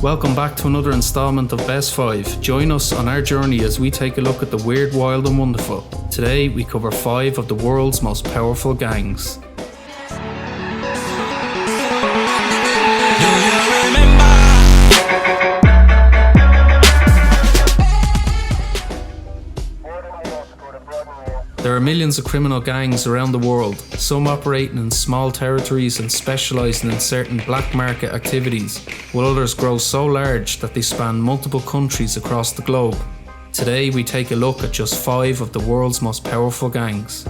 Welcome back to another installment of Best 5. Join us on our journey as we take a look at the weird, wild and wonderful. Today we cover 5 of the world's most powerful gangs. There are millions of criminal gangs around the world, some operating in small territories and specialising in certain black market activities, while others grow so large that they span multiple countries across the globe. Today we take a look at just 5 of the world's most powerful gangs.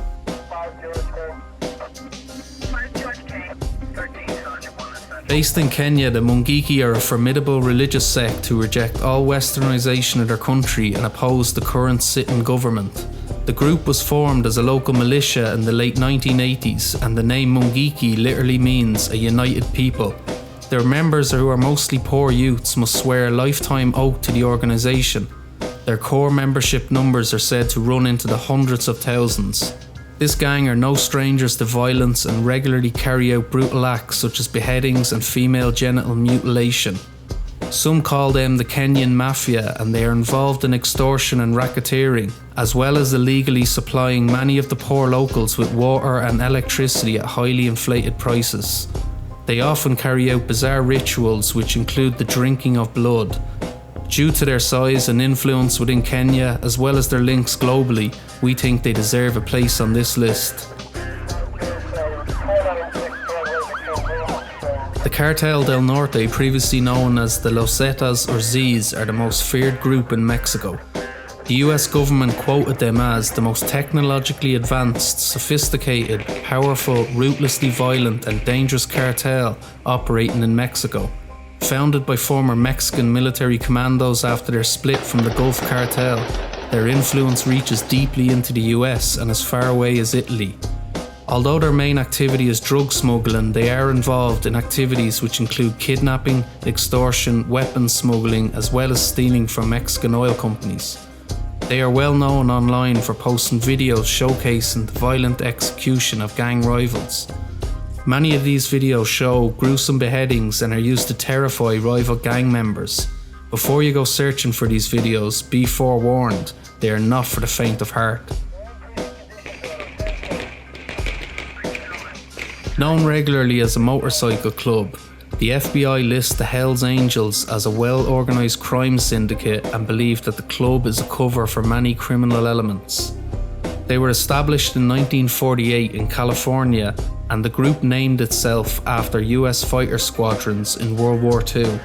Based in Kenya, the Mungiki are a formidable religious sect who reject all westernization of their country and oppose the current sitting government. The group was formed as a local militia in the late 1980s, and the name Mungiki literally means a united people. Their members, who are mostly poor youths, must swear a lifetime oath to the organisation. Their core membership numbers are said to run into the hundreds of thousands. This gang are no strangers to violence and regularly carry out brutal acts such as beheadings and female genital mutilation. Some call them the Kenyan Mafia, and they are involved in extortion and racketeering, as well as illegally supplying many of the poor locals with water and electricity at highly inflated prices. They often carry out bizarre rituals which include the drinking of blood. Due to their size and influence within Kenya, as well as their links globally, we think they deserve a place on this list. The Cartel del Norte, previously known as the Los Zetas or Z's, are the most feared group in Mexico. The US government quoted them as the most technologically advanced, sophisticated, powerful, ruthlessly violent and dangerous cartel operating in Mexico. Founded by former Mexican military commandos after their split from the Gulf Cartel, their influence reaches deeply into the US and as far away as Italy. Although their main activity is drug smuggling, they are involved in activities which include kidnapping, extortion, weapons smuggling, as well as stealing from Mexican oil companies. They are well known online for posting videos showcasing the violent execution of gang rivals. Many of these videos show gruesome beheadings and are used to terrify rival gang members. Before you go searching for these videos, be forewarned, they are not for the faint of heart. Known regularly as a motorcycle club, the FBI lists the Hells Angels as a well-organised crime syndicate and believe that the club is a cover for many criminal elements. They were established in 1948 in California, and the group named itself after US fighter squadrons in World War II.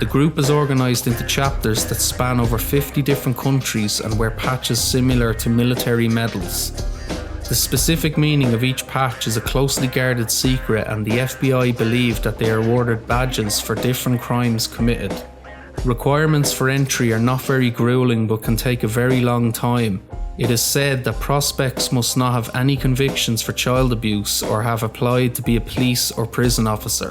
The group is organised into chapters that span over 50 different countries and wear patches similar to military medals. The specific meaning of each patch is a closely guarded secret, and the FBI believe that they are awarded badges for different crimes committed. Requirements for entry are not very grueling but can take a very long time. It is said that prospects must not have any convictions for child abuse or have applied to be a police or prison officer.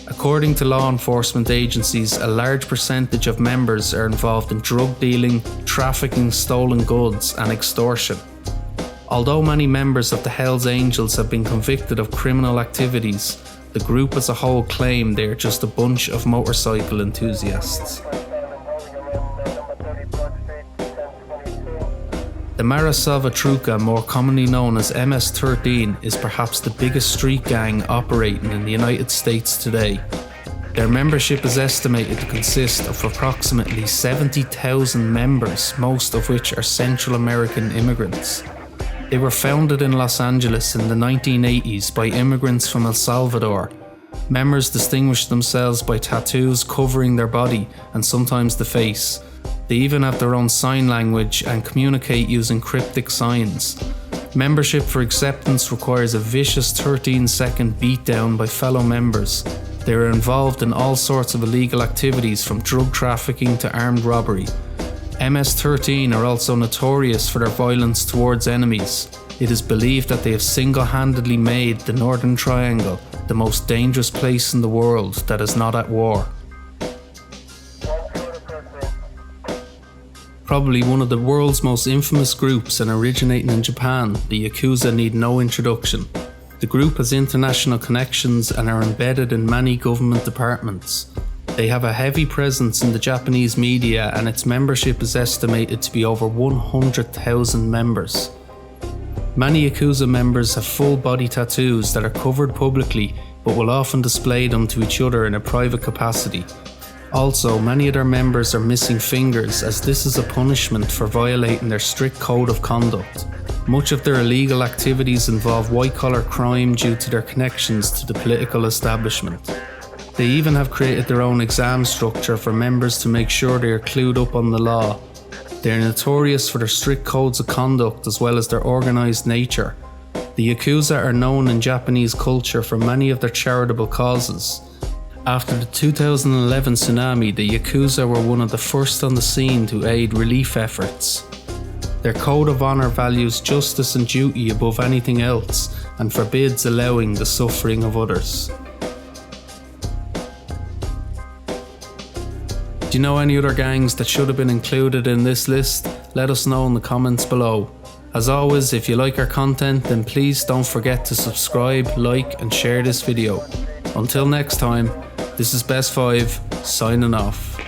According to law enforcement agencies, a large percentage of members are involved in drug dealing, trafficking stolen goods, and extortion. Although many members of the Hells Angels have been convicted of criminal activities, the group as a whole claim they are just a bunch of motorcycle enthusiasts. The Salvatrucha, more commonly known as MS-13, is perhaps the biggest street gang operating in the United States today. Their membership is estimated to consist of approximately 70,000 members, most of which are Central American immigrants. They were founded in Los Angeles in the 1980s by immigrants from El Salvador. Members distinguish themselves by tattoos covering their body and sometimes the face. They even have their own sign language and communicate using cryptic signs. Membership for acceptance requires a vicious 13-second beatdown by fellow members. They are involved in all sorts of illegal activities, from drug trafficking to armed robbery. MS-13 are also notorious for their violence towards enemies. It is believed that they have single-handedly made the Northern Triangle the most dangerous place in the world that is not at war. Probably one of the world's most infamous groups and originating in Japan, the Yakuza need no introduction. The group has international connections and are embedded in many government departments. They have a heavy presence in the Japanese media, and its membership is estimated to be over 100,000 members. Many Yakuza members have full body tattoos that are covered publicly but will often display them to each other in a private capacity. Also, many of their members are missing fingers, as this is a punishment for violating their strict code of conduct. Much of their illegal activities involve white-collar crime due to their connections to the political establishment. They even have created their own exam structure for members to make sure they are clued up on the law. They are notorious for their strict codes of conduct as well as their organised nature. The Yakuza are known in Japanese culture for many of their charitable causes. After the 2011 tsunami, the Yakuza were one of the first on the scene to aid relief efforts. Their code of honour values justice and duty above anything else and forbids allowing the suffering of others. Do you know any other gangs that should have been included in this list? Let us know in the comments below. As always, if you like our content, then please don't forget to subscribe, like and share this video. Until next time, this is Best 5, signing off.